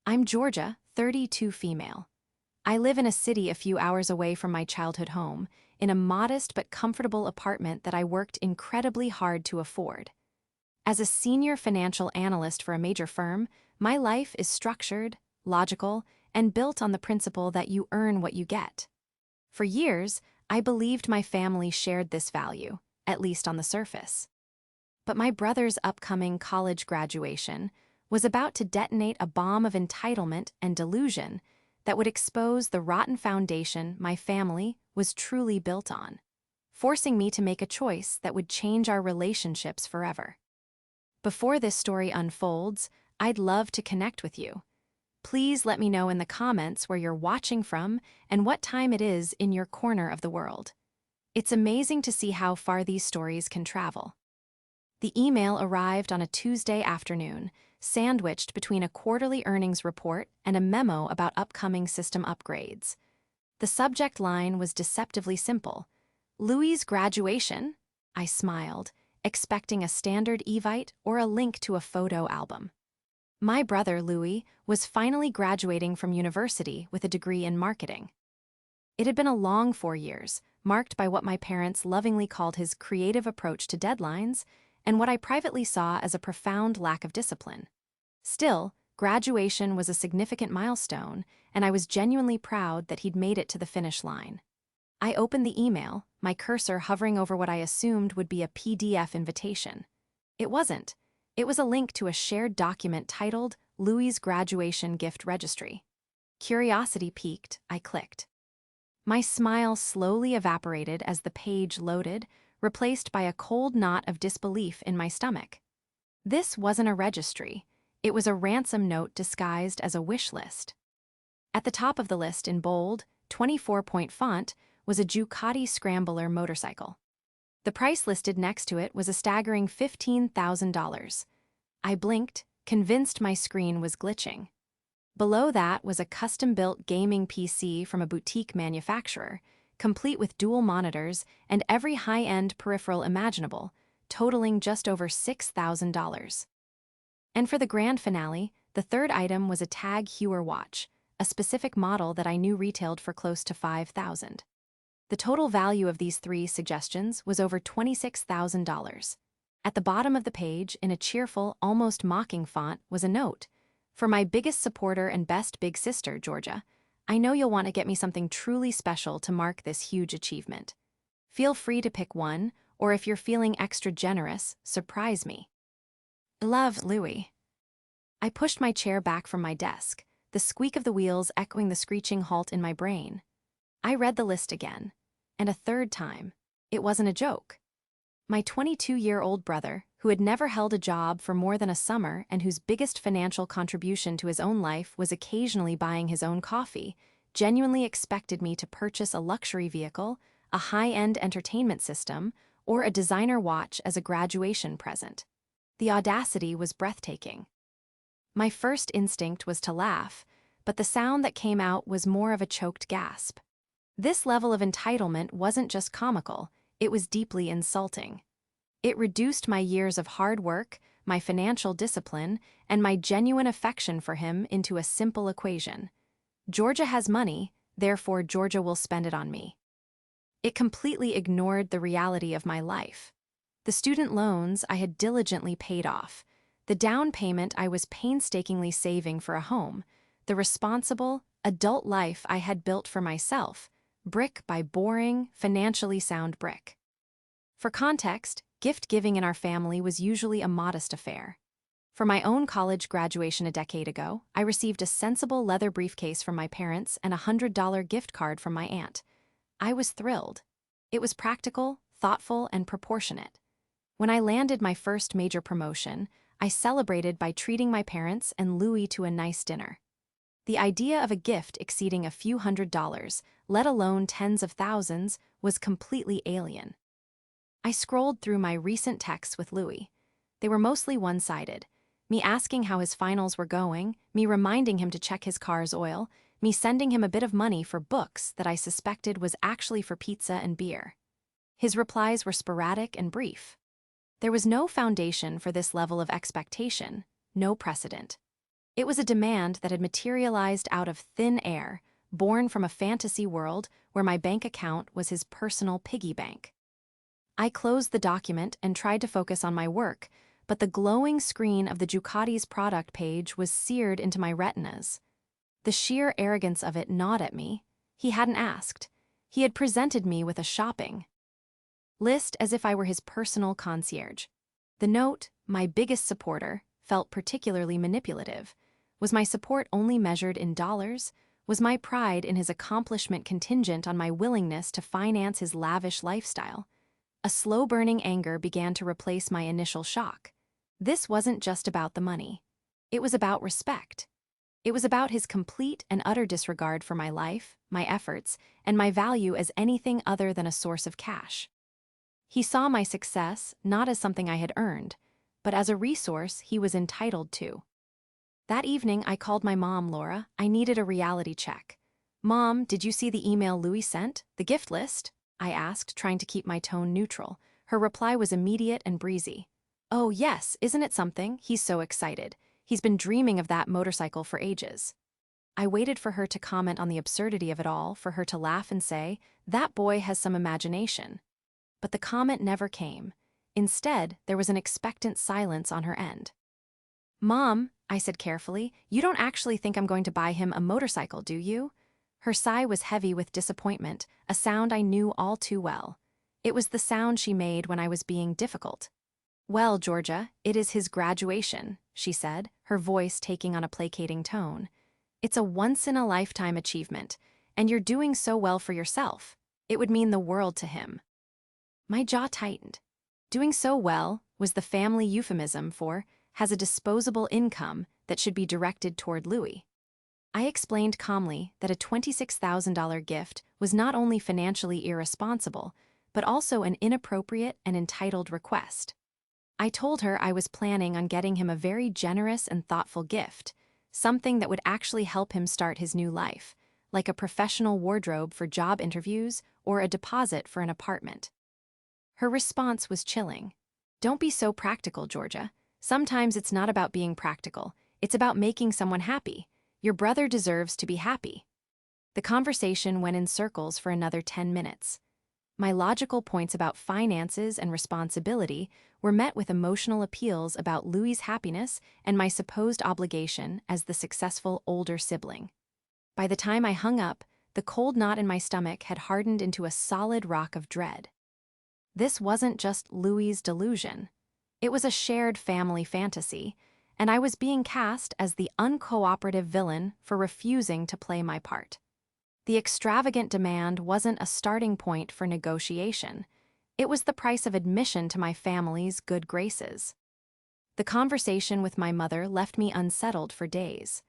I'm Georgia, 32 female. I live in a city a few hours away from my childhood home, in a modest but comfortable apartment that I worked incredibly hard to afford. As a senior financial analyst for a major firm, my life is structured, logical, and built on the principle that you earn what you get. For years, I believed my family shared this value, at least on the surface. But my brother's upcoming college graduation was about to detonate a bomb of entitlement and delusion that would expose the rotten foundation my family was truly built on, forcing me to make a choice that would change our relationships forever. Before this story unfolds, I'd love to connect with you. Please let me know in the comments where you're watching from and what time it is in your corner of the world. It's amazing to see how far these stories can travel. The email arrived on a Tuesday afternoon, sandwiched between a quarterly earnings report and a memo about upcoming system upgrades. The subject line was deceptively simple. "Louis' graduation?" I smiled, expecting a standard Evite or a link to a photo album. My brother, Louis, was finally graduating from university with a degree in marketing. It had been a long 4 years, marked by what my parents lovingly called his creative approach to deadlines and what I privately saw as a profound lack of discipline. Still, graduation was a significant milestone, and I was genuinely proud that he'd made it to the finish line. I opened the email, my cursor hovering over what I assumed would be a PDF invitation. It wasn't. It was a link to a shared document titled Louis' Graduation Gift Registry. Curiosity piqued, I clicked. My smile slowly evaporated as the page loaded, replaced by a cold knot of disbelief in my stomach. This wasn't a registry. It was a ransom note disguised as a wish list. At the top of the list in bold, 24-point font was a Ducati Scrambler motorcycle. The price listed next to it was a staggering $15,000. I blinked, convinced my screen was glitching. Below that was a custom-built gaming PC from a boutique manufacturer, complete with dual monitors and every high-end peripheral imaginable, totaling just over $6,000. And for the grand finale, the third item was a Tag Heuer watch, a specific model that I knew retailed for close to $5,000. The total value of these three suggestions was over $26,000. At the bottom of the page, in a cheerful, almost mocking font, was a note. "For my biggest supporter and best big sister, Georgia, I know you'll want to get me something truly special to mark this huge achievement. Feel free to pick one, or if you're feeling extra generous, surprise me. Love, Louis." I pushed my chair back from my desk, the squeak of the wheels echoing the screeching halt in my brain. I read the list again, and a third time. It wasn't a joke. My 22-year-old brother, who had never held a job for more than a summer and whose biggest financial contribution to his own life was occasionally buying his own coffee, genuinely expected me to purchase a luxury vehicle, a high-end entertainment system, or a designer watch as a graduation present. The audacity was breathtaking. My first instinct was to laugh, but the sound that came out was more of a choked gasp. This level of entitlement wasn't just comical, it was deeply insulting. It reduced my years of hard work, my financial discipline, and my genuine affection for him into a simple equation. Georgia has money, therefore Georgia will spend it on me. It completely ignored the reality of my life. The student loans I had diligently paid off, the down payment I was painstakingly saving for a home, the responsible, adult life I had built for myself, brick by boring, financially sound brick. For context, gift-giving in our family was usually a modest affair. For my own college graduation a decade ago, I received a sensible leather briefcase from my parents and a $100 gift card from my aunt. I was thrilled. It was practical, thoughtful, and proportionate. When I landed my first major promotion, I celebrated by treating my parents and Louis to a nice dinner. The idea of a gift exceeding a few $100s, let alone tens of thousands, was completely alien. I scrolled through my recent texts with Louis. They were mostly one-sided. Me asking how his finals were going, me reminding him to check his car's oil, me sending him a bit of money for books that I suspected was actually for pizza and beer. His replies were sporadic and brief. There was no foundation for this level of expectation, no precedent. It was a demand that had materialized out of thin air, born from a fantasy world where my bank account was his personal piggy bank. I closed the document and tried to focus on my work, but the glowing screen of the Ducati's product page was seared into my retinas. The sheer arrogance of it gnawed at me. He hadn't asked. He had presented me with a shopping list as if I were his personal concierge. The note, my biggest supporter, felt particularly manipulative. Was my support only measured in dollars? Was my pride in his accomplishment contingent on my willingness to finance his lavish lifestyle? A slow-burning anger began to replace my initial shock. This wasn't just about the money. It was about respect. It was about his complete and utter disregard for my life, my efforts, and my value as anything other than a source of cash. He saw my success not as something I had earned, but as a resource he was entitled to. That evening, I called my mom, Laura. I needed a reality check. "Mom, did you see the email Louis sent? The gift list?" I asked, trying to keep my tone neutral. Her reply was immediate and breezy. "Oh, yes, isn't it something? He's so excited. He's been dreaming of that motorcycle for ages." I waited for her to comment on the absurdity of it all, for her to laugh and say, "That boy has some imagination." But the comment never came. Instead, there was an expectant silence on her end. "Mom," I said carefully, "you don't actually think I'm going to buy him a motorcycle, do you?" Her sigh was heavy with disappointment, a sound I knew all too well. It was the sound she made when I was being difficult. "Well, Georgia, it is his graduation," she said, her voice taking on a placating tone. "It's a once-in-a-lifetime achievement, and you're doing so well for yourself. It would mean the world to him." My jaw tightened. Doing so well was the family euphemism for has a disposable income that should be directed toward Louis. I explained calmly that a $26,000 gift was not only financially irresponsible, but also an inappropriate and entitled request. I told her I was planning on getting him a very generous and thoughtful gift, something that would actually help him start his new life, like a professional wardrobe for job interviews or a deposit for an apartment. Her response was chilling. "Don't be so practical, Georgia. Sometimes it's not about being practical, it's about making someone happy. Your brother deserves to be happy." The conversation went in circles for another 10 minutes. My logical points about finances and responsibility were met with emotional appeals about Louis's happiness and my supposed obligation as the successful older sibling. By the time I hung up, the cold knot in my stomach had hardened into a solid rock of dread. This wasn't just Louis's delusion. It was a shared family fantasy, and I was being cast as the uncooperative villain for refusing to play my part. The extravagant demand wasn't a starting point for negotiation. It was the price of admission to my family's good graces. The conversation with my mother left me unsettled for days.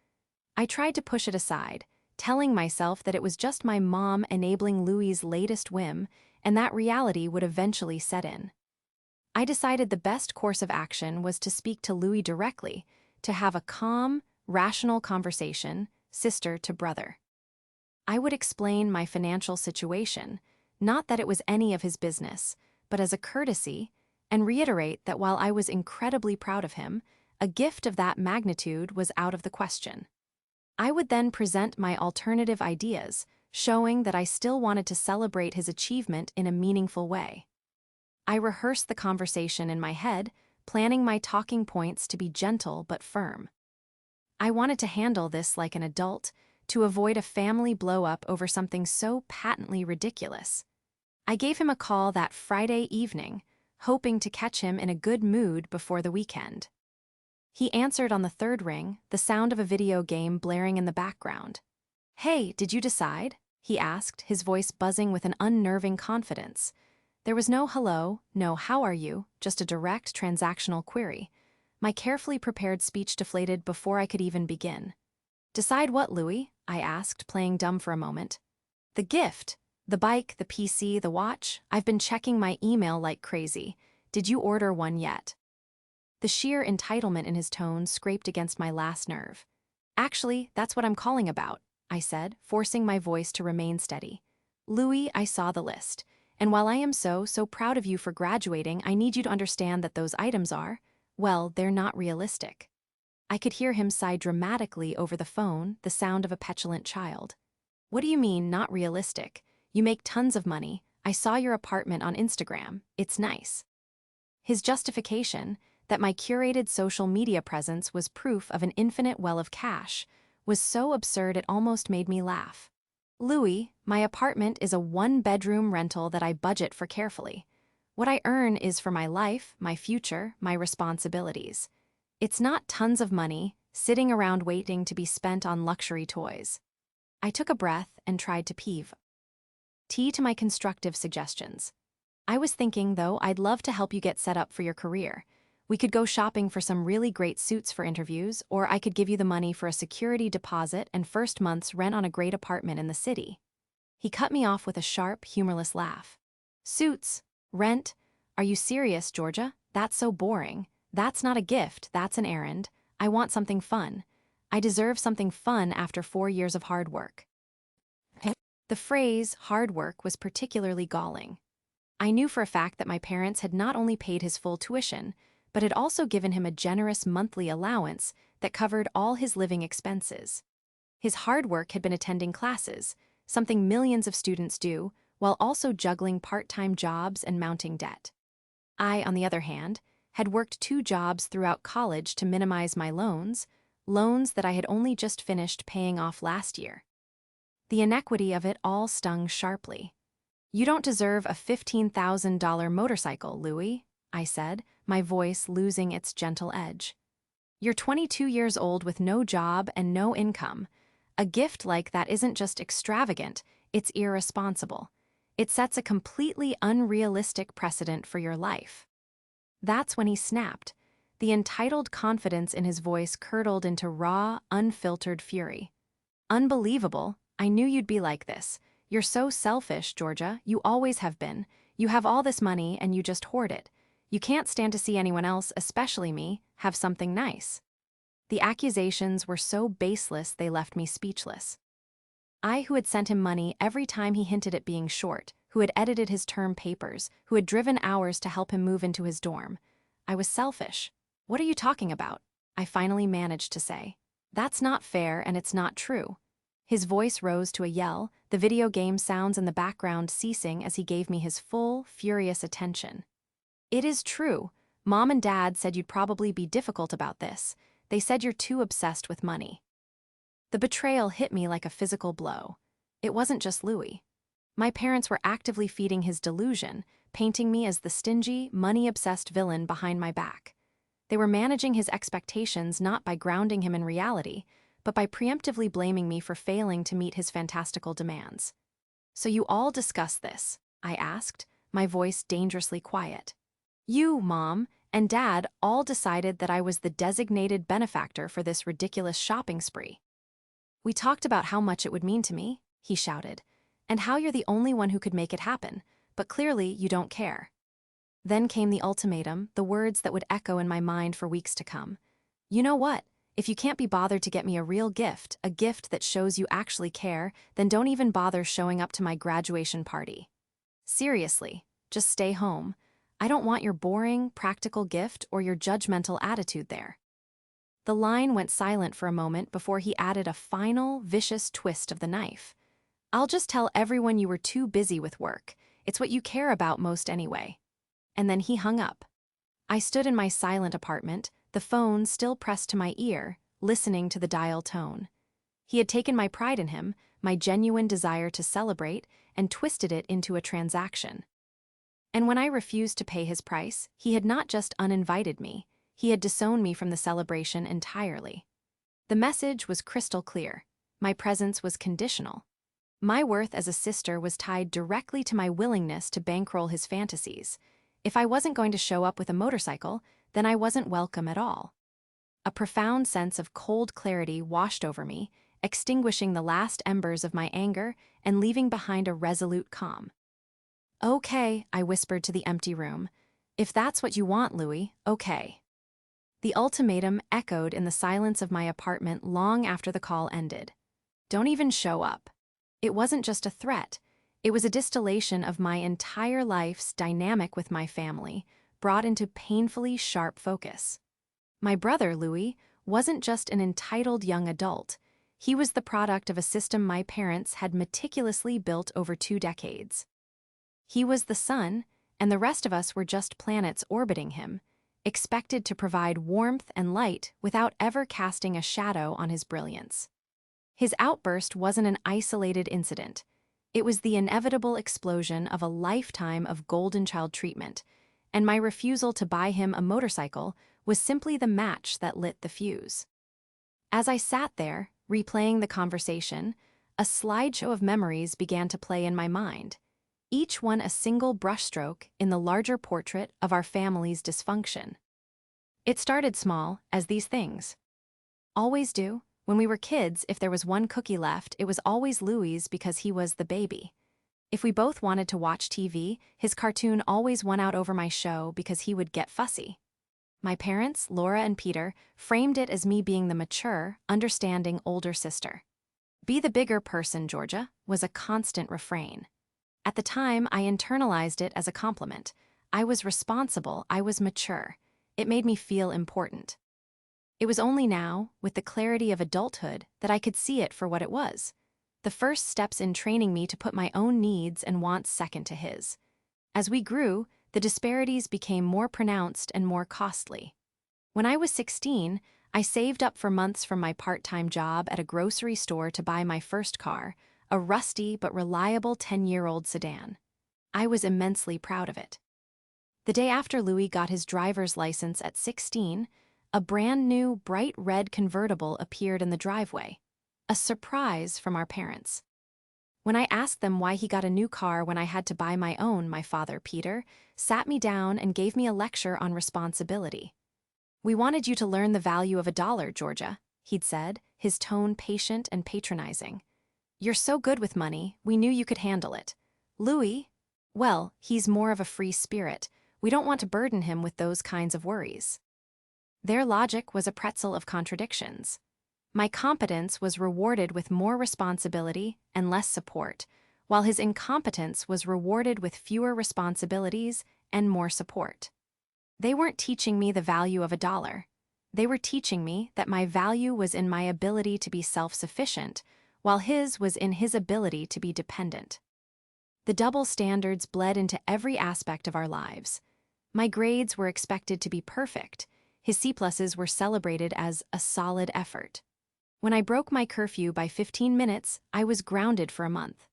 I tried to push it aside, telling myself that it was just my mom enabling Louis's latest whim, and that reality would eventually set in. I decided the best course of action was to speak to Louis directly, to have a calm, rational conversation, sister to brother. I would explain my financial situation, not that it was any of his business, but as a courtesy, and reiterate that while I was incredibly proud of him, a gift of that magnitude was out of the question. I would then present my alternative ideas, showing that I still wanted to celebrate his achievement in a meaningful way. I rehearsed the conversation in my head, planning my talking points to be gentle but firm. I wanted to handle this like an adult, to avoid a family blow-up over something so patently ridiculous. I gave him a call that Friday evening, hoping to catch him in a good mood before the weekend. He answered on the third ring, the sound of a video game blaring in the background. "Hey, did you decide?" he asked, his voice buzzing with an unnerving confidence. There was no hello, no how are you, just a direct transactional query. My carefully prepared speech deflated before I could even begin. "Decide what, Louis?" I asked, playing dumb for a moment. "The gift. The bike, the PC, the watch. I've been checking my email like crazy. Did you order one yet?" The sheer entitlement in his tone scraped against my last nerve. "Actually, that's what I'm calling about," I said, forcing my voice to remain steady. "Louis, I saw the list. And while I am so proud of you for graduating, I need you to understand that those items are, well, they're not realistic." I could hear him sigh dramatically over the phone, the sound of a petulant child. What do you mean, not realistic? You make tons of money. I saw your apartment on Instagram. It's nice. His justification, that my curated social media presence was proof of an infinite well of cash, was so absurd it almost made me laugh. Louis, my apartment is a one-bedroom rental that I budget for carefully. What I earn is for my life, my future, my responsibilities. It's not tons of money, sitting around waiting to be spent on luxury toys. I took a breath and tried to peeve. Tea to my constructive suggestions. I was thinking, though, I'd love to help you get set up for your career. We could go shopping for some really great suits for interviews, or I could give you the money for a security deposit and first month's rent on a great apartment in the city. He cut me off with a sharp, humorless laugh. Suits? Rent? Are you serious, Georgia? That's so boring. That's not a gift, that's an errand. I want something fun. I deserve something fun after 4 years of hard work. The phrase, hard work, was particularly galling. I knew for a fact that my parents had not only paid his full tuition, but had also given him a generous monthly allowance that covered all his living expenses. His hard work had been attending classes, something millions of students do, while also juggling part-time jobs and mounting debt. I, on the other hand, had worked 2 jobs throughout college to minimize my loans that I had only just finished paying off last year. The inequity of it all stung sharply. You don't deserve a $15,000 motorcycle, Louis, I said, my voice losing its gentle edge. You're 22 years old with no job and no income. A gift like that isn't just extravagant, it's irresponsible. It sets a completely unrealistic precedent for your life. That's when he snapped. The entitled confidence in his voice curdled into raw, unfiltered fury. Unbelievable. I knew you'd be like this. You're so selfish, Georgia. You always have been. You have all this money and you just hoard it. You can't stand to see anyone else, especially me, have something nice. The accusations were so baseless they left me speechless. I, who had sent him money every time he hinted at being short, who had edited his term papers, who had driven hours to help him move into his dorm. I was selfish. What are you talking about? I finally managed to say. That's not fair and it's not true. His voice rose to a yell, the video game sounds in the background ceasing as he gave me his full, furious attention. It is true. Mom and Dad said you'd probably be difficult about this. They said you're too obsessed with money. The betrayal hit me like a physical blow. It wasn't just Louis. My parents were actively feeding his delusion, painting me as the stingy, money-obsessed villain behind my back. They were managing his expectations not by grounding him in reality, but by preemptively blaming me for failing to meet his fantastical demands. So you all discussed this, I asked, my voice dangerously quiet. You, Mom, and Dad all decided that I was the designated benefactor for this ridiculous shopping spree. We talked about how much it would mean to me, he shouted, and how you're the only one who could make it happen, but clearly you don't care. Then came the ultimatum, the words that would echo in my mind for weeks to come. You know what? If you can't be bothered to get me a real gift, a gift that shows you actually care, then don't even bother showing up to my graduation party. Seriously, just stay home. I don't want your boring, practical gift or your judgmental attitude there. The line went silent for a moment before he added a final, vicious twist of the knife. I'll just tell everyone you were too busy with work. It's what you care about most anyway. And then he hung up. I stood in my silent apartment, the phone still pressed to my ear, listening to the dial tone. He had taken my pride in him, my genuine desire to celebrate, and twisted it into a transaction. And when I refused to pay his price, he had not just uninvited me, he had disowned me from the celebration entirely. The message was crystal clear. My presence was conditional. My worth as a sister was tied directly to my willingness to bankroll his fantasies. If I wasn't going to show up with a motorcycle, then I wasn't welcome at all. A profound sense of cold clarity washed over me, extinguishing the last embers of my anger and leaving behind a resolute calm. Okay, I whispered to the empty room. If that's what you want, Louis, okay. The ultimatum echoed in the silence of my apartment long after the call ended. Don't even show up. It wasn't just a threat. It was a distillation of my entire life's dynamic with my family, brought into painfully sharp focus. My brother, Louis, wasn't just an entitled young adult. He was the product of a system my parents had meticulously built over 2 decades. He was the sun, and the rest of us were just planets orbiting him, expected to provide warmth and light without ever casting a shadow on his brilliance. His outburst wasn't an isolated incident. It was the inevitable explosion of a lifetime of golden child treatment, and my refusal to buy him a motorcycle was simply the match that lit the fuse. As I sat there, replaying the conversation, a slideshow of memories began to play in my mind, each one a single brushstroke in the larger portrait of our family's dysfunction. It started small, as these things always do. When we were kids, if there was one cookie left, it was always Louie's because he was the baby. If we both wanted to watch TV, his cartoon always won out over my show because he would get fussy. My parents, Laura and Peter, framed it as me being the mature, understanding older sister. "Be the bigger person, Georgia," was a constant refrain. At the time, I internalized it as a compliment. I was responsible, I was mature. It made me feel important. It was only now, with the clarity of adulthood, that I could see it for what it was. The first steps in training me to put my own needs and wants second to his. As we grew, the disparities became more pronounced and more costly. When I was 16, I saved up for months from my part-time job at a grocery store to buy my first car, a rusty but reliable 10-year-old sedan. I was immensely proud of it. The day after Louis got his driver's license at 16, a brand new, bright red convertible appeared in the driveway, a surprise from our parents. When I asked them why he got a new car when I had to buy my own, my father, Peter, sat me down and gave me a lecture on responsibility. "We wanted you to learn the value of $1, Georgia," he'd said, his tone patient and patronizing. "You're so good with money, we knew you could handle it. Louis, well, he's more of a free spirit. We don't want to burden him with those kinds of worries." Their logic was a pretzel of contradictions. My competence was rewarded with more responsibility and less support, while his incompetence was rewarded with fewer responsibilities and more support. They weren't teaching me the value of $1. They were teaching me that my value was in my ability to be self-sufficient, while his was in his ability to be dependent. The double standards bled into every aspect of our lives. My grades were expected to be perfect. His C+s were celebrated as a solid effort. When I broke my curfew by 15 minutes, I was grounded for a month.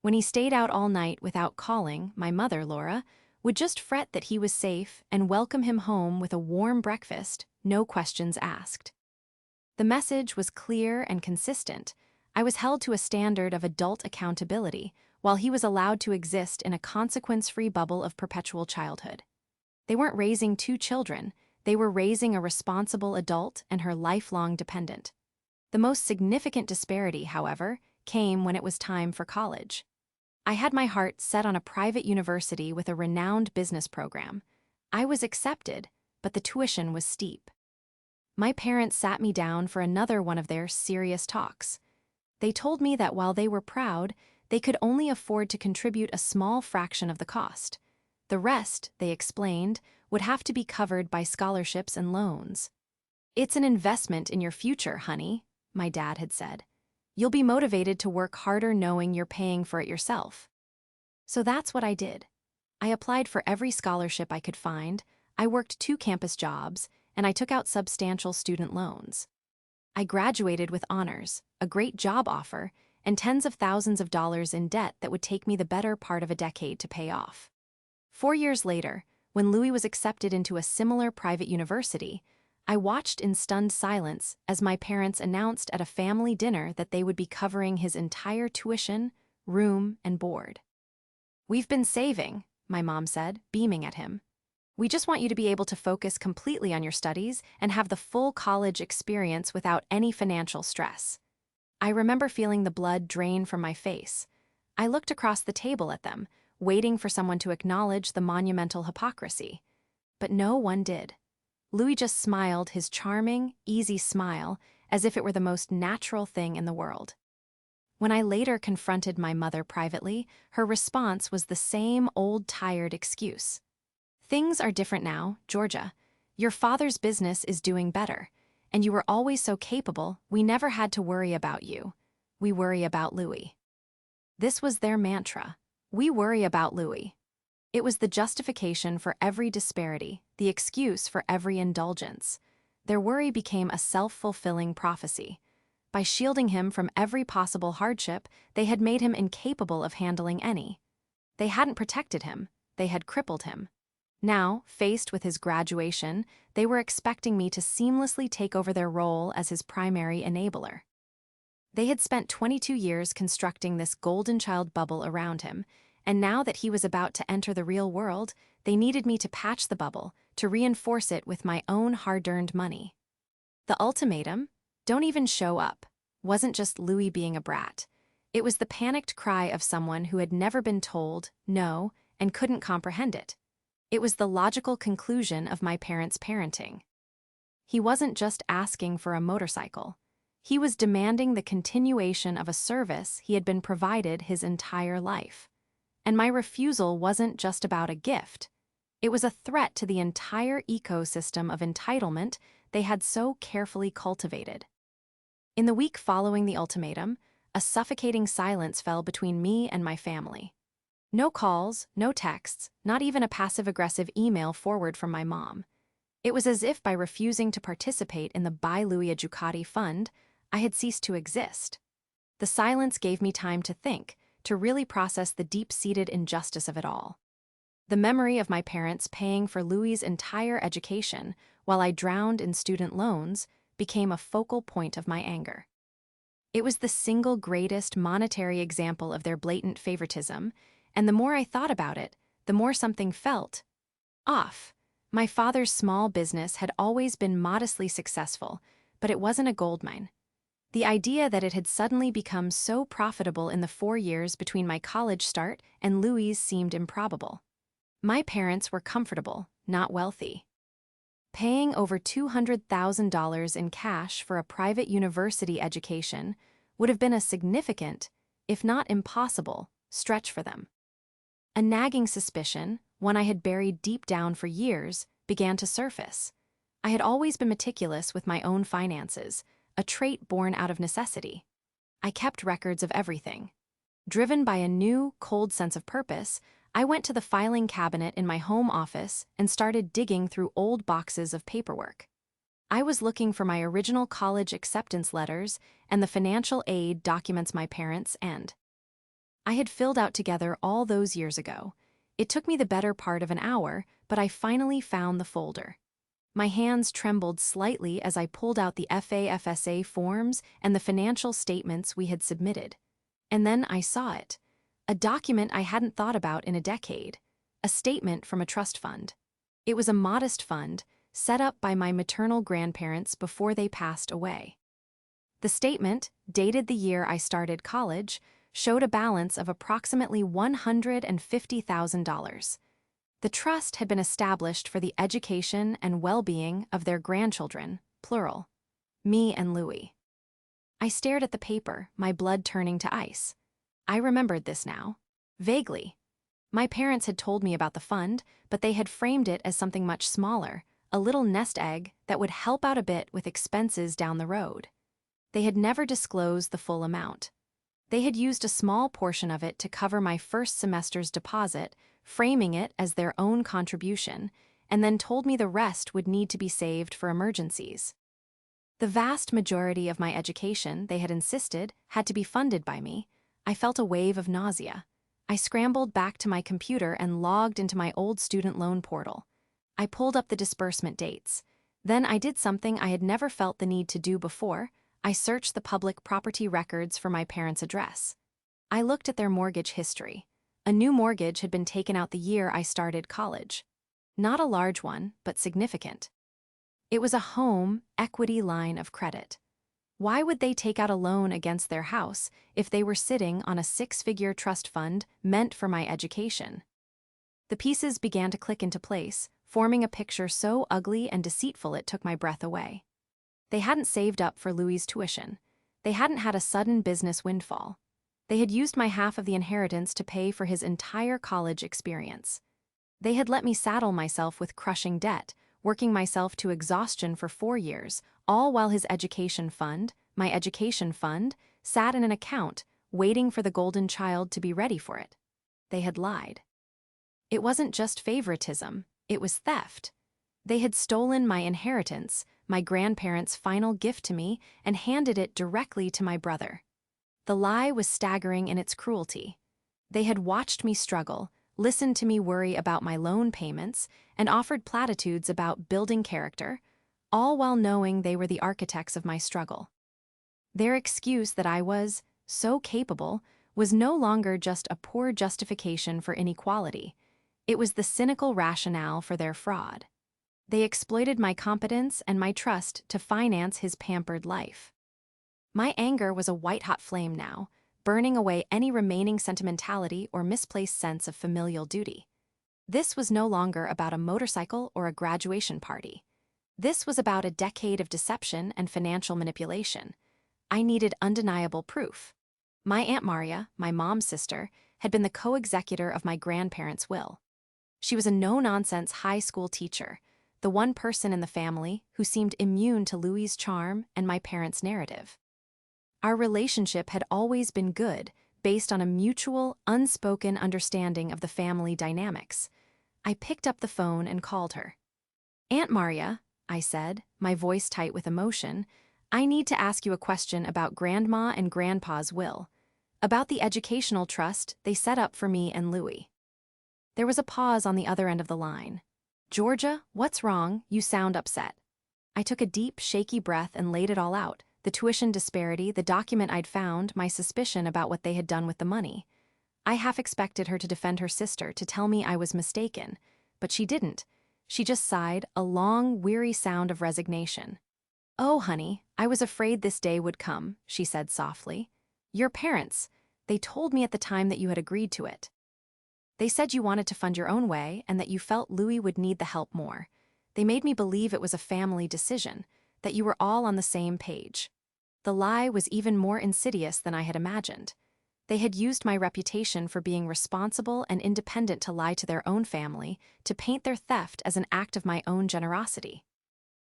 When he stayed out all night without calling, my mother, Laura, would just fret that he was safe and welcome him home with a warm breakfast, no questions asked. The message was clear and consistent. I was held to a standard of adult accountability, while he was allowed to exist in a consequence-free bubble of perpetual childhood. They weren't raising 2 children, they were raising a responsible adult and her lifelong dependent. The most significant disparity, however, came when it was time for college. I had my heart set on a private university with a renowned business program. I was accepted, but the tuition was steep. My parents sat me down for another one of their serious talks. They told me that while they were proud, they could only afford to contribute a small fraction of the cost. The rest, they explained, would have to be covered by scholarships and loans. "It's an investment in your future, honey," my dad had said. "You'll be motivated to work harder knowing you're paying for it yourself." So that's what I did. I applied for every scholarship I could find, I worked 2 campus jobs, and I took out substantial student loans. I graduated with honors, a great job offer, and tens of thousands of dollars in debt that would take me the better part of a decade to pay off. 4 years later, when Louis was accepted into a similar private university, I watched in stunned silence as my parents announced at a family dinner that they would be covering his entire tuition, room, and board. "We've been saving," my mom said, beaming at him. "We just want you to be able to focus completely on your studies and have the full college experience without any financial stress." I remember feeling the blood drain from my face. I looked across the table at them, waiting for someone to acknowledge the monumental hypocrisy. But no one did. Louis just smiled his charming, easy smile, as if it were the most natural thing in the world. When I later confronted my mother privately, her response was the same old tired excuse. "Things are different now, Georgia. Your father's business is doing better. and you were always so capable, we never had to worry about you. We worry about Louis. This was their mantra. We worry about Louis. It was the justification for every disparity, the excuse for every indulgence. Their worry became a self-fulfilling prophecy. By shielding him from every possible hardship, they had made him incapable of handling any. They hadn't protected him, they had crippled him. Now, faced with his graduation, they were expecting me to seamlessly take over their role as his primary enabler. They had spent 22 years constructing this golden child bubble around him, and now that he was about to enter the real world, they needed me to patch the bubble, to reinforce it with my own hard-earned money. The ultimatum, "Don't even show up," wasn't just Louis being a brat. It was the panicked cry of someone who had never been told no and couldn't comprehend it. It was the logical conclusion of my parents' parenting. He wasn't just asking for a motorcycle. He was demanding the continuation of a service he had been provided his entire life. And my refusal wasn't just about a gift. It was a threat to the entire ecosystem of entitlement they had so carefully cultivated. In the week following the ultimatum, a suffocating silence fell between me and my family. No calls, no texts, not even a passive-aggressive email forward from my mom. It was as if by refusing to participate in the Buy Louis a Ducati fund, I had ceased to exist. The silence gave me time to think, to really process the deep-seated injustice of it all. The memory of my parents paying for Louis's entire education while I drowned in student loans became a focal point of my anger. It was the single greatest monetary example of their blatant favoritism, and the more I thought about it, the more something felt off. My father's small business had always been modestly successful, but it wasn't a goldmine. The idea that it had suddenly become so profitable in the 4 years between my college start and Louis's seemed improbable. My parents were comfortable, not wealthy. Paying over $200,000 in cash for a private university education would have been a significant, if not impossible, stretch for them. A nagging suspicion, one I had buried deep down for years, began to surface. I had always been meticulous with my own finances, a trait born out of necessity. I kept records of everything. Driven by a new, cold sense of purpose, I went to the filing cabinet in my home office and started digging through old boxes of paperwork. I was looking for my original college acceptance letters and the financial aid documents my parents and I had filled out together all those years ago. It took me the better part of an hour, but I finally found the folder. My hands trembled slightly as I pulled out the FAFSA forms and the financial statements we had submitted. And then I saw it. A document I hadn't thought about in a decade. A statement from a trust fund. It was a modest fund, set up by my maternal grandparents before they passed away. The statement, dated the year I started college, showed a balance of approximately $150,000. The trust had been established for the education and well-being of their grandchildren, plural, me and Louis. I stared at the paper, my blood turning to ice. I remembered this now. Vaguely. My parents had told me about the fund, but they had framed it as something much smaller, a little nest egg that would help out a bit with expenses down the road. They had never disclosed the full amount. They had used a small portion of it to cover my first semester's deposit, framing it as their own contribution, and then told me the rest would need to be saved for emergencies. The vast majority of my education, they had insisted, had to be funded by me. I felt a wave of nausea. I scrambled back to my computer and logged into my old student loan portal. I pulled up the disbursement dates. Then I did something I had never felt the need to do before. I searched the public property records for my parents' address. I looked at their mortgage history. A new mortgage had been taken out the year I started college. Not a large one, but significant. It was a home equity line of credit. Why would they take out a loan against their house if they were sitting on a 6-figure trust fund meant for my education? The pieces began to click into place, forming a picture so ugly and deceitful it took my breath away. They hadn't saved up for Louis's tuition. They hadn't had a sudden business windfall. They had used my half of the inheritance to pay for his entire college experience. They had let me saddle myself with crushing debt, working myself to exhaustion for 4 years, all while his education fund, my education fund, sat in an account, waiting for the golden child to be ready for it. They had lied. It wasn't just favoritism, it was theft. They had stolen my inheritance, my grandparents' final gift to me, and handed it directly to my brother. The lie was staggering in its cruelty. They had watched me struggle, listened to me worry about my loan payments, and offered platitudes about building character, all while knowing they were the architects of my struggle. Their excuse that I was so capable was no longer just a poor justification for inequality. It was the cynical rationale for their fraud. They exploited my competence and my trust to finance his pampered life. My anger was a white-hot flame now, burning away any remaining sentimentality or misplaced sense of familial duty. This was no longer about a motorcycle or a graduation party. This was about a decade of deception and financial manipulation. I needed undeniable proof. My Aunt Maria, my mom's sister, had been the co-executor of my grandparents' will. She was a no-nonsense high school teacher, the one person in the family who seemed immune to Louis's charm and my parents' narrative. Our relationship had always been good, based on a mutual, unspoken understanding of the family dynamics. I picked up the phone and called her. "Aunt Maria," I said, my voice tight with emotion, "I need to ask you a question about Grandma and Grandpa's will, about the educational trust they set up for me and Louis." There was a pause on the other end of the line. "Georgia, what's wrong? You sound upset." I took a deep, shaky breath and laid it all out. The tuition disparity, the document I'd found, my suspicion about what they had done with the money. I half expected her to defend her sister, to tell me I was mistaken, but she didn't. She just sighed, a long, weary sound of resignation. "Oh, honey, I was afraid this day would come," she said softly. "Your parents, they told me at the time that you had agreed to it. They said you wanted to fund your own way and that you felt Louis would need the help more. They made me believe it was a family decision, that you were all on the same page." The lie was even more insidious than I had imagined. They had used my reputation for being responsible and independent to lie to their own family, to paint their theft as an act of my own generosity.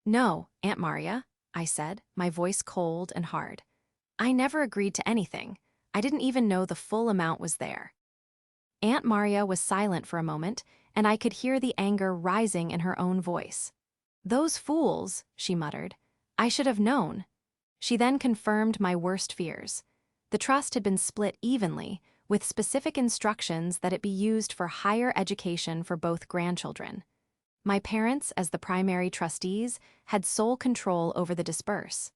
"No, Aunt Maria," I said, my voice cold and hard. "I never agreed to anything. I didn't even know the full amount was there." Aunt Maria was silent for a moment, and I could hear the anger rising in her own voice. "Those fools," she muttered. "I should have known." She then confirmed my worst fears. The trust had been split evenly, with specific instructions that it be used for higher education for both grandchildren. My parents, as the primary trustees, had sole control over the disperse.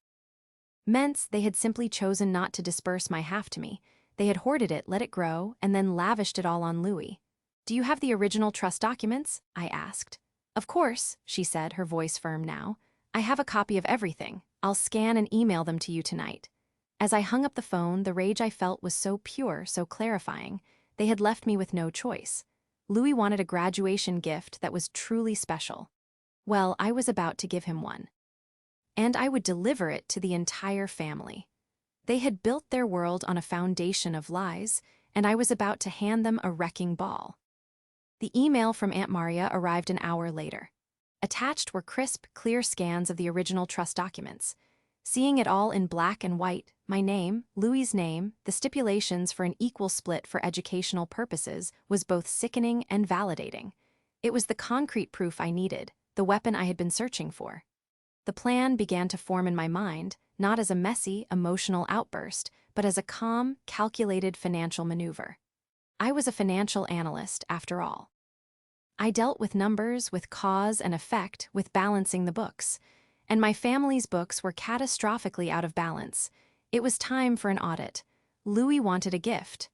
Meant they had simply chosen not to disperse my half to me. They had hoarded it, let it grow, and then lavished it all on Louis. "Do you have the original trust documents?" I asked. "Of course," she said, her voice firm now. "I have a copy of everything. I'll scan and email them to you tonight." As I hung up the phone, the rage I felt was so pure, so clarifying. They had left me with no choice. Louis wanted a graduation gift that was truly special. Well, I was about to give him one. And I would deliver it to the entire family. They had built their world on a foundation of lies, and I was about to hand them a wrecking ball. The email from Aunt Maria arrived an hour later. Attached were crisp, clear scans of the original trust documents. Seeing it all in black and white, my name, Louis's name, the stipulations for an equal split for educational purposes, was both sickening and validating. It was the concrete proof I needed, the weapon I had been searching for. The plan began to form in my mind, not as a messy, emotional outburst, but as a calm, calculated financial maneuver. I was a financial analyst, after all. I dealt with numbers, with cause and effect, with balancing the books. And my family's books were catastrophically out of balance. It was time for an audit. Louis wanted a gift.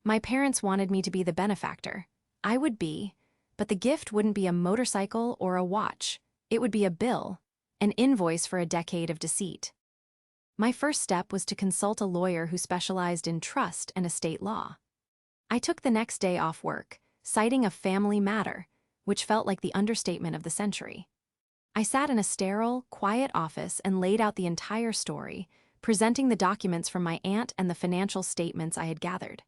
My parents wanted me to be the benefactor. I would be, but the gift wouldn't be a motorcycle or a watch. It would be a bill, an invoice for a decade of deceit. My first step was to consult a lawyer who specialized in trust and estate law. I took the next day off work, citing a family matter, which felt like the understatement of the century. I sat in a sterile, quiet office and laid out the entire story, presenting the documents from my aunt and the financial statements I had gathered.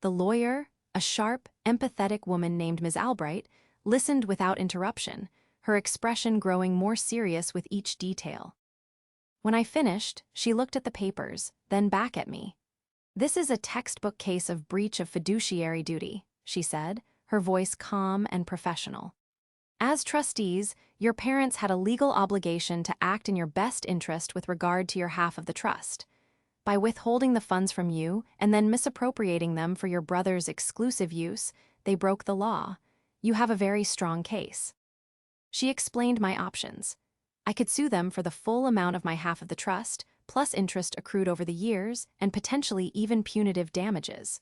The lawyer, a sharp, empathetic woman named Ms. Albright, listened without interruption, her expression growing more serious with each detail. When I finished, she looked at the papers, then back at me. "This is a textbook case of breach of fiduciary duty," she said, her voice calm and professional. "As trustees, your parents had a legal obligation to act in your best interest with regard to your half of the trust. By withholding the funds from you and then misappropriating them for your brother's exclusive use, they broke the law. You have a very strong case." She explained my options. I could sue them for the full amount of my half of the trust, plus interest accrued over the years, and potentially even punitive damages.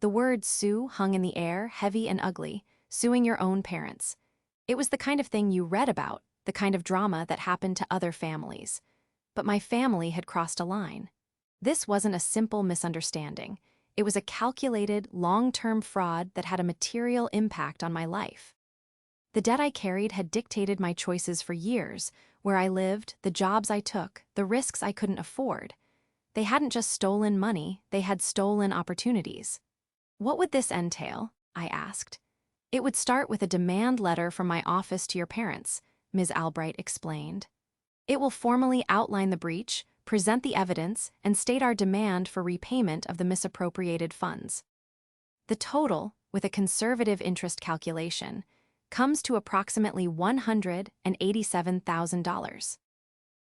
The word sue hung in the air, heavy and ugly, suing your own parents. It was the kind of thing you read about, the kind of drama that happened to other families. But my family had crossed a line. This wasn't a simple misunderstanding. It was a calculated, long-term fraud that had a material impact on my life. The debt I carried had dictated my choices for years, where I lived, the jobs I took, the risks I couldn't afford. They hadn't just stolen money, they had stolen opportunities. "What would this entail?" I asked. "It would start with a demand letter from my office to your parents," Ms. Albright explained. "It will formally outline the breach, present the evidence, and state our demand for repayment of the misappropriated funds. The total, with a conservative interest calculation, comes to approximately $187,000.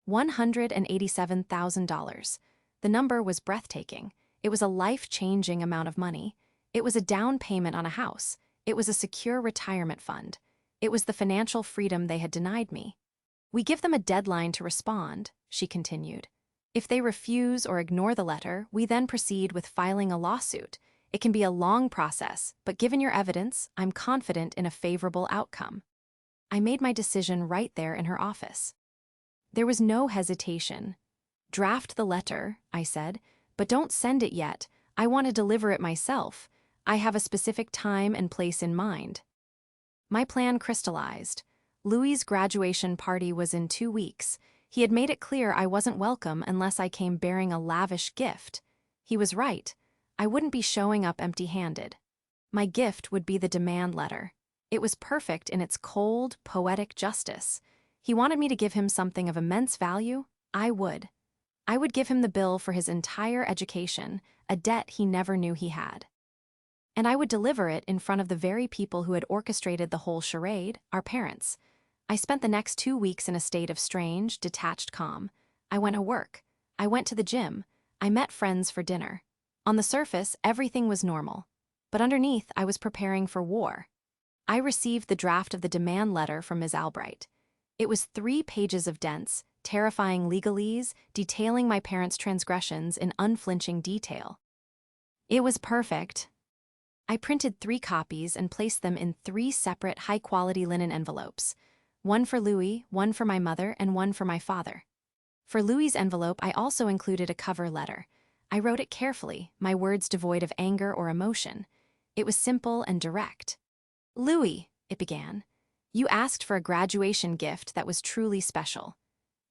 $187,000. The number was breathtaking. It was a life-changing amount of money. It was a down payment on a house. It was a secure retirement fund. It was the financial freedom they had denied me. "We give them a deadline to respond," she continued. "If they refuse or ignore the letter, we then proceed with filing a lawsuit. It can be a long process, but given your evidence, I'm confident in a favorable outcome." I made my decision right there in her office. There was no hesitation. "Draft the letter," I said, "but don't send it yet. I want to deliver it myself. I have a specific time and place in mind." My plan crystallized. Louis's graduation party was in 2 weeks. He had made it clear I wasn't welcome unless I came bearing a lavish gift. He was right. I wouldn't be showing up empty-handed. My gift would be the demand letter. It was perfect in its cold, poetic justice. He wanted me to give him something of immense value. I would. I would give him the bill for his entire education, a debt he never knew he had. And I would deliver it in front of the very people who had orchestrated the whole charade, our parents. I spent the next 2 weeks in a state of strange, detached calm. I went to work. I went to the gym. I met friends for dinner. On the surface, everything was normal. But underneath, I was preparing for war. I received the draft of the demand letter from Ms. Albright. It was 3 pages of dense, terrifying legalese detailing my parents' transgressions in unflinching detail. It was perfect. I printed 3 copies and placed them in 3 separate high-quality linen envelopes. One for Louis, one for my mother, and one for my father. For Louis's envelope, I also included a cover letter. I wrote it carefully, my words devoid of anger or emotion. It was simple and direct. "Louis," it began, "you asked for a graduation gift that was truly special.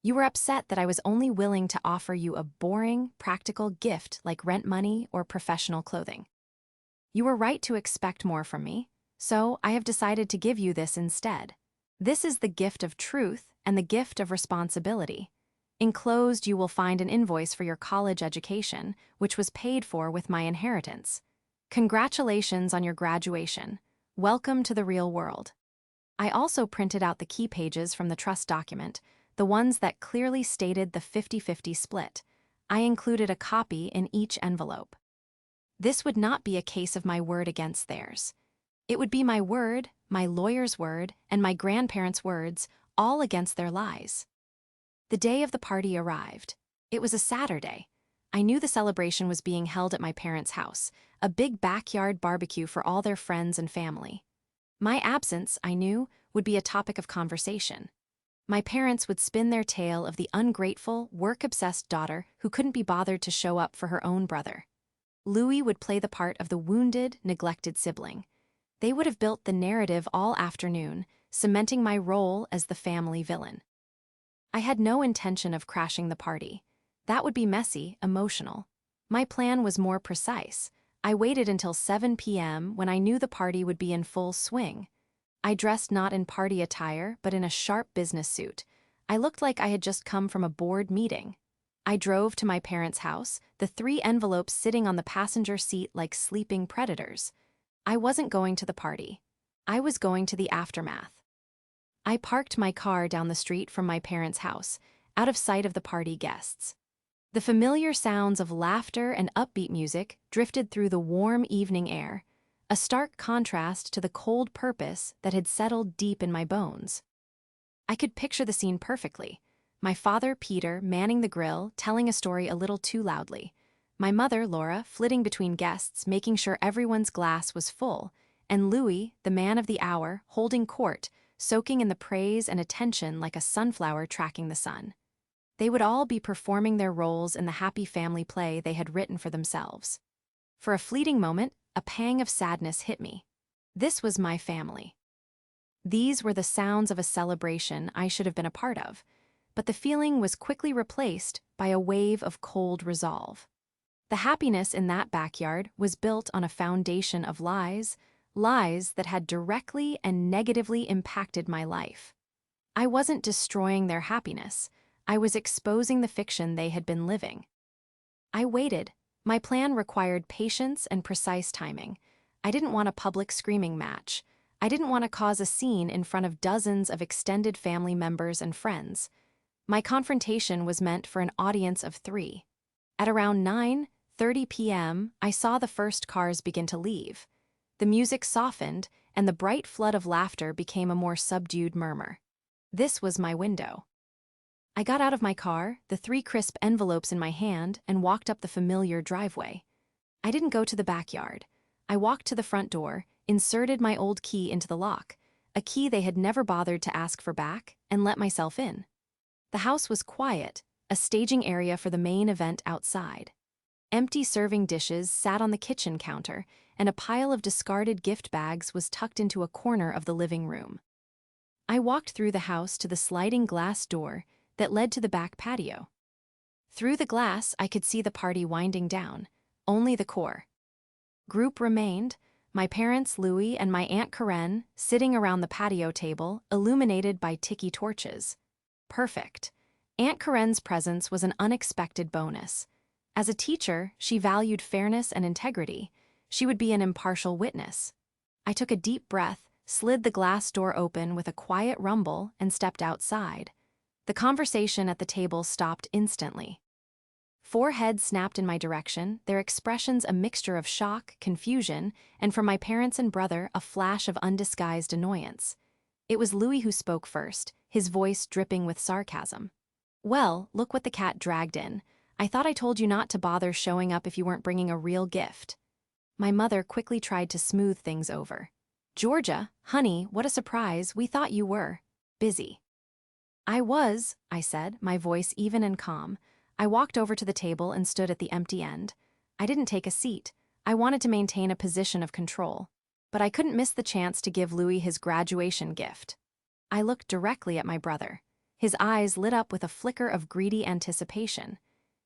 You were upset that I was only willing to offer you a boring, practical gift like rent money or professional clothing. You were right to expect more from me, so I have decided to give you this instead. This is the gift of truth and the gift of responsibility. Enclosed, you will find an invoice for your college education, which was paid for with my inheritance. Congratulations on your graduation. Welcome to the real world." I also printed out the key pages from the trust document, the ones that clearly stated the 50-50 split. I included a copy in each envelope. This would not be a case of my word against theirs. It would be my word, my lawyer's word, and my grandparents' words, all against their lies. The day of the party arrived. It was a Saturday. I knew the celebration was being held at my parents' house, a big backyard barbecue for all their friends and family. My absence, I knew, would be a topic of conversation. My parents would spin their tale of the ungrateful, work-obsessed daughter who couldn't be bothered to show up for her own brother. Louis would play the part of the wounded, neglected sibling. They would have built the narrative all afternoon, cementing my role as the family villain. I had no intention of crashing the party. That would be messy, emotional. My plan was more precise. I waited until 7 p.m. when I knew the party would be in full swing. I dressed not in party attire, but in a sharp business suit. I looked like I had just come from a board meeting. I drove to my parents' house, the 3 envelopes sitting on the passenger seat like sleeping predators. I wasn't going to the party. I was going to the aftermath. I parked my car down the street from my parents' house, out of sight of the party guests. The familiar sounds of laughter and upbeat music drifted through the warm evening air, a stark contrast to the cold purpose that had settled deep in my bones. I could picture the scene perfectly. My father, Peter, manning the grill, telling a story a little too loudly. My mother, Laura, flitting between guests, making sure everyone's glass was full, and Louis, the man of the hour, holding court, soaking in the praise and attention like a sunflower tracking the sun. They would all be performing their roles in the happy family play they had written for themselves. For a fleeting moment, a pang of sadness hit me. This was my family. These were the sounds of a celebration I should have been a part of, but the feeling was quickly replaced by a wave of cold resolve. The happiness in that backyard was built on a foundation of lies, lies that had directly and negatively impacted my life. I wasn't destroying their happiness. I was exposing the fiction they had been living. I waited. My plan required patience and precise timing. I didn't want a public screaming match. I didn't want to cause a scene in front of dozens of extended family members and friends. My confrontation was meant for an audience of 3. At around 9:30 p.m., I saw the first cars begin to leave. The music softened, and the bright flood of laughter became a more subdued murmur. This was my window. I got out of my car, the 3 crisp envelopes in my hand, and walked up the familiar driveway. I didn't go to the backyard. I walked to the front door, inserted my old key into the lock, a key they had never bothered to ask for back, and let myself in. The house was quiet, a staging area for the main event outside. Empty serving dishes sat on the kitchen counter, and a pile of discarded gift bags was tucked into a corner of the living room. I walked through the house to the sliding glass door that led to the back patio. Through the glass, I could see the party winding down, only the core group remained, my parents, Louis, and my Aunt Karen, sitting around the patio table, illuminated by tiki torches. Perfect. Aunt Karen's presence was an unexpected bonus. As a teacher, she valued fairness and integrity. She would be an impartial witness. I took a deep breath, slid the glass door open with a quiet rumble, and stepped outside. The conversation at the table stopped instantly. 4 heads snapped in my direction, their expressions a mixture of shock, confusion, and from my parents and brother, a flash of undisguised annoyance. It was Louis who spoke first, his voice dripping with sarcasm. "Well, look what the cat dragged in. I thought I told you not to bother showing up if you weren't bringing a real gift." My mother quickly tried to smooth things over. "Georgia, honey, what a surprise, we thought you were busy." "I was," I said, my voice even and calm. I walked over to the table and stood at the empty end. I didn't take a seat. I wanted to maintain a position of control. But I couldn't miss the chance to give Louis his graduation gift. I looked directly at my brother. His eyes lit up with a flicker of greedy anticipation.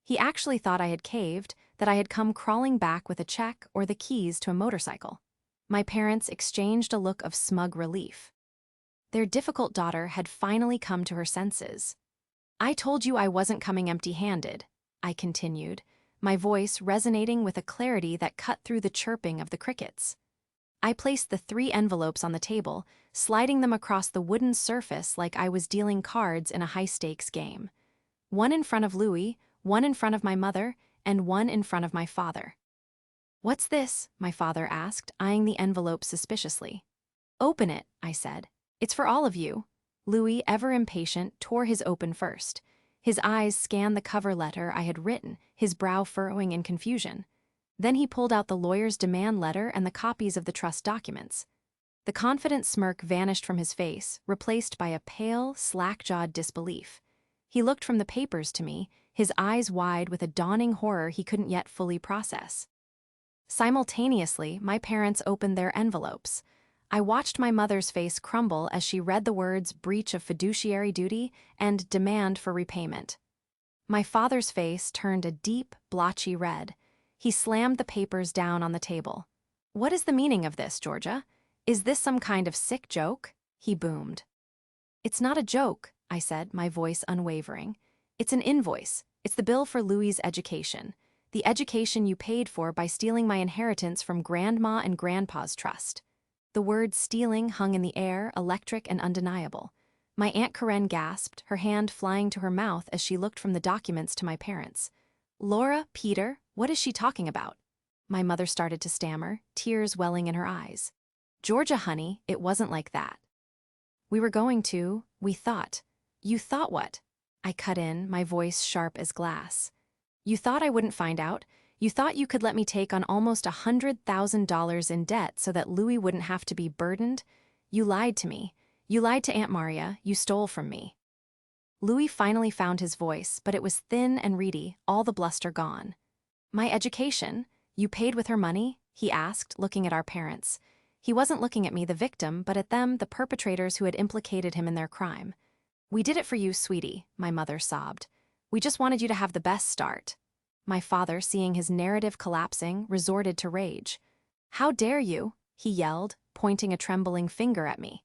He actually thought I had caved, that I had come crawling back with a check or the keys to a motorcycle. My parents exchanged a look of smug relief. Their difficult daughter had finally come to her senses. "I told you I wasn't coming empty-handed," I continued, my voice resonating with a clarity that cut through the chirping of the crickets. I placed the 3 envelopes on the table, sliding them across the wooden surface like I was dealing cards in a high-stakes game. 1 in front of Louis, 1 in front of my mother, and 1 in front of my father. "What's this?" my father asked, eyeing the envelope suspiciously. "Open it," I said. "It's for all of you." Louis, ever impatient, tore his open first. His eyes scanned the cover letter I had written, his brow furrowing in confusion. Then he pulled out the lawyer's demand letter and the copies of the trust documents. The confident smirk vanished from his face, replaced by a pale, slack-jawed disbelief. He looked from the papers to me, his eyes wide with a dawning horror he couldn't yet fully process. Simultaneously, my parents opened their envelopes. I watched my mother's face crumble as she read the words breach of fiduciary duty and demand for repayment. My father's face turned a deep, blotchy red. He slammed the papers down on the table. "What is the meaning of this, Georgia? Is this some kind of sick joke? He boomed. It's not a joke, I said, my voice unwavering. It's an invoice. It's the bill for Louis's education. The education you paid for by stealing my inheritance from Grandma and Grandpa's trust. The word stealing hung in the air, electric and undeniable. My Aunt Karen gasped, her hand flying to her mouth as she looked from the documents to my parents. Laura, Peter, what is she talking about? My mother started to stammer, tears welling in her eyes. Georgia, honey, it wasn't like that. We thought. You thought what? I cut in, my voice sharp as glass. You thought I wouldn't find out? You thought you could let me take on almost $100,000 in debt so that Louis wouldn't have to be burdened? You lied to me. You lied to Aunt Maria. You stole from me. Louis finally found his voice, but it was thin and reedy, all the bluster gone. My education? You paid with her money? He asked, looking at our parents. He wasn't looking at me, the victim, but at them, the perpetrators who had implicated him in their crime. We did it for you, sweetie, my mother sobbed. We just wanted you to have the best start. My father, seeing his narrative collapsing, resorted to rage. How dare you? He yelled, pointing a trembling finger at me.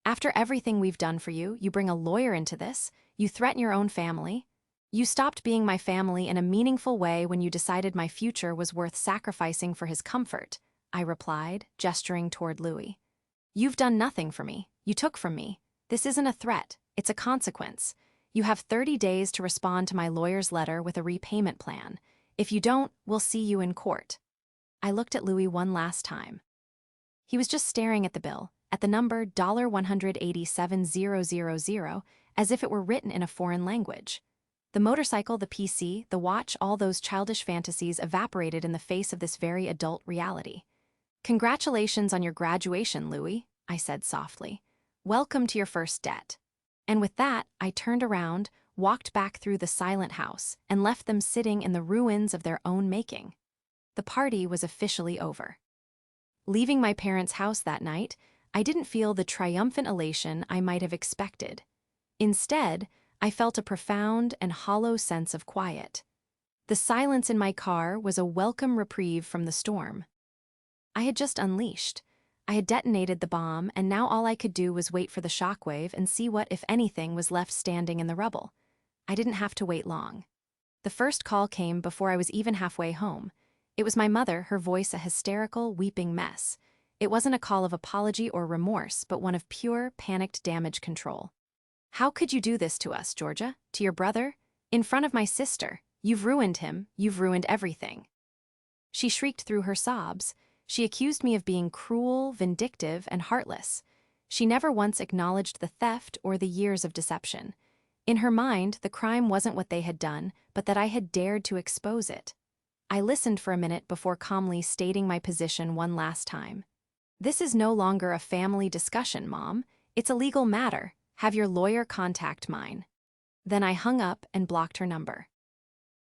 After everything we've done for you, you bring a lawyer into this? You threaten your own family? You stopped being my family in a meaningful way when you decided my future was worth sacrificing for his comfort, I replied, gesturing toward Louis. You've done nothing for me. You took from me. This isn't a threat. It's a consequence. You have 30 days to respond to my lawyer's letter with a repayment plan. If you don't, we'll see you in court. I looked at Louis one last time. He was just staring at the bill, at the number $187,000, as if it were written in a foreign language. The motorcycle, the PC, the watch, all those childish fantasies evaporated in the face of this very adult reality. Congratulations on your graduation, Louis, I said softly. Welcome to your first debt. And with that, I turned around, walked back through the silent house, and left them sitting in the ruins of their own making. The party was officially over. Leaving my parents' house that night, I didn't feel the triumphant elation I might have expected. Instead, I felt a profound and hollow sense of quiet. The silence in my car was a welcome reprieve from the storm. I had just unleashed. I had detonated the bomb, and now all I could do was wait for the shockwave and see what, if anything, was left standing in the rubble. I didn't have to wait long. The first call came before I was even halfway home. It was my mother, her voice a hysterical, weeping mess. It wasn't a call of apology or remorse, but one of pure, panicked damage control. How could you do this to us, Georgia? To your brother? In front of my sister? You've ruined him. You've ruined everything. She shrieked through her sobs. She accused me of being cruel, vindictive, and heartless. She never once acknowledged the theft or the years of deception. In her mind, the crime wasn't what they had done, but that I had dared to expose it. I listened for a minute before calmly stating my position one last time. This is no longer a family discussion, Mom. It's a legal matter. Have your lawyer contact mine. Then I hung up and blocked her number.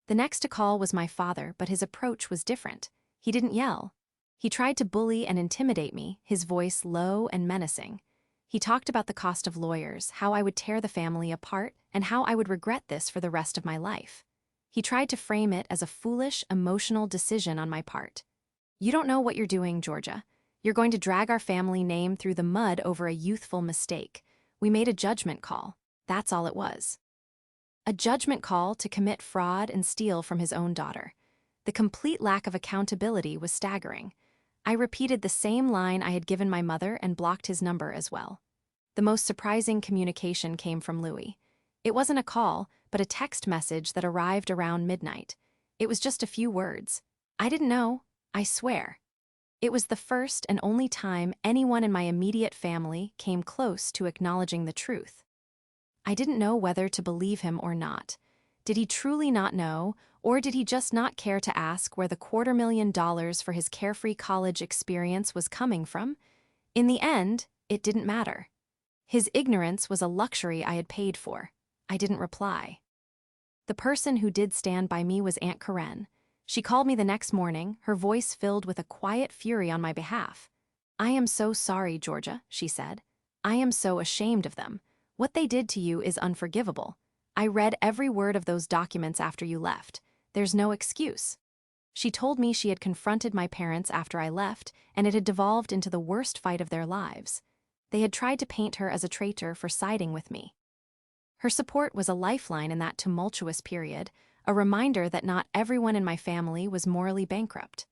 The next to call was my father, but his approach was different. He didn't yell. He tried to bully and intimidate me, his voice low and menacing. He talked about the cost of lawyers, how I would tear the family apart, and how I would regret this for the rest of my life. He tried to frame it as a foolish, emotional decision on my part. You don't know what you're doing, Georgia. You're going to drag our family name through the mud over a youthful mistake. We made a judgment call. That's all it was. A judgment call to commit fraud and steal from his own daughter. The complete lack of accountability was staggering. I repeated the same line I had given my mother and blocked his number as well. The most surprising communication came from Louis. It wasn't a call, but a text message that arrived around midnight. It was just a few words. I didn't know, I swear. It was the first and only time anyone in my immediate family came close to acknowledging the truth. I didn't know whether to believe him or not. Did he truly not know, or did he just not care to ask where the $250,000 for his carefree college experience was coming from? In the end, it didn't matter. His ignorance was a luxury I had paid for. I didn't reply. The person who did stand by me was Aunt Karen. She called me the next morning, her voice filled with a quiet fury on my behalf. I am so sorry, Georgia, she said. I am so ashamed of them. What they did to you is unforgivable. I read every word of those documents after you left. There's no excuse. She told me she had confronted my parents after I left, and it had devolved into the worst fight of their lives. They had tried to paint her as a traitor for siding with me. Her support was a lifeline in that tumultuous period, a reminder that not everyone in my family was morally bankrupt.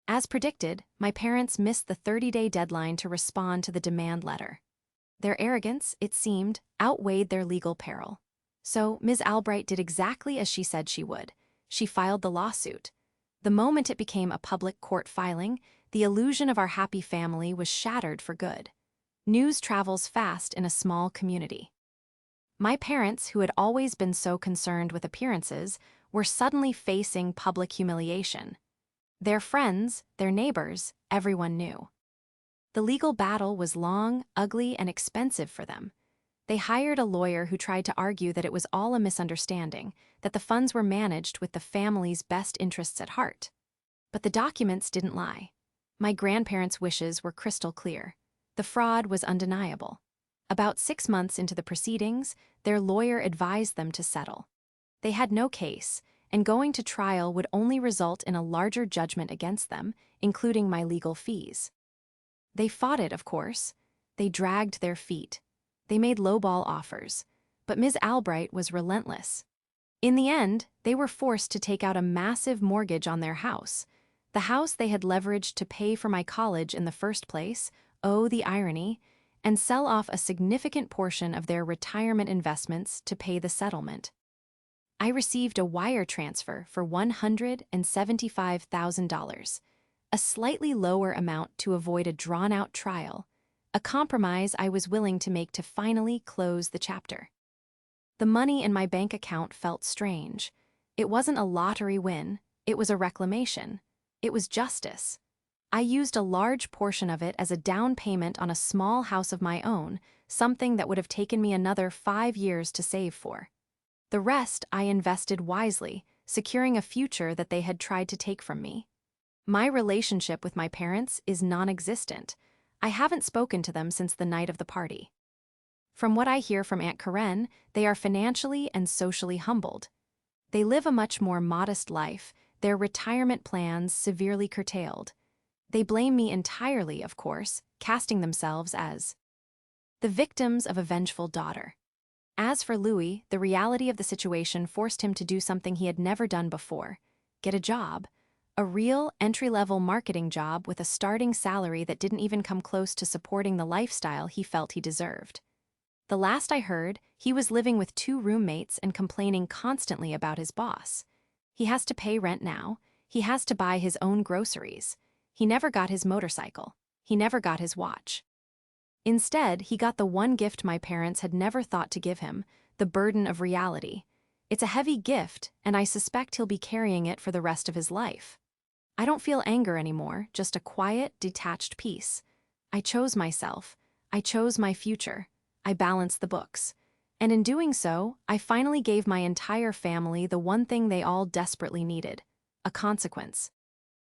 As predicted, my parents missed the 30-day deadline to respond to the demand letter. Their arrogance, it seemed, outweighed their legal peril. So Ms. Albright did exactly as she said she would. She filed the lawsuit. The moment it became a public court filing, the illusion of our happy family was shattered for good. News travels fast in a small community. My parents, who had always been so concerned with appearances, were suddenly facing public humiliation. Their friends, their neighbors, everyone knew. The legal battle was long, ugly, and expensive for them. They hired a lawyer who tried to argue that it was all a misunderstanding, that the funds were managed with the family's best interests at heart. But the documents didn't lie. My grandparents' wishes were crystal clear. The fraud was undeniable. About 6 months into the proceedings, their lawyer advised them to settle. They had no case, and going to trial would only result in a larger judgment against them, including my legal fees. They fought it, of course. They dragged their feet. They made lowball offers. But Ms. Albright was relentless. In the end, they were forced to take out a massive mortgage on their house. The house they had leveraged to pay for my college in the first place, oh, the irony, and sell off a significant portion of their retirement investments to pay the settlement. I received a wire transfer for $175,000, a slightly lower amount to avoid a drawn-out trial, a compromise I was willing to make to finally close the chapter. The money in my bank account felt strange. It wasn't a lottery win, it was a reclamation. It was justice. I used a large portion of it as a down payment on a small house of my own, something that would have taken me another 5 years to save for. The rest I invested wisely, securing a future that they had tried to take from me. My relationship with my parents is non-existent. I haven't spoken to them since the night of the party. From what I hear from Aunt Karen, they are financially and socially humbled. They live a much more modest life, their retirement plans severely curtailed. They blame me entirely, of course, casting themselves as the victims of a vengeful daughter. As for Louis, the reality of the situation forced him to do something he had never done before: get a job. A real, entry-level marketing job with a starting salary that didn't even come close to supporting the lifestyle he felt he deserved. The last I heard, he was living with 2 roommates and complaining constantly about his boss. He has to pay rent now. He has to buy his own groceries. He never got his motorcycle. He never got his watch. Instead, he got the one gift my parents had never thought to give him: the burden of reality. It's a heavy gift, and I suspect he'll be carrying it for the rest of his life. I don't feel anger anymore, just a quiet, detached peace. I chose myself. I chose my future. I balanced the books. And in doing so, I finally gave my entire family the one thing they all desperately needed: a consequence.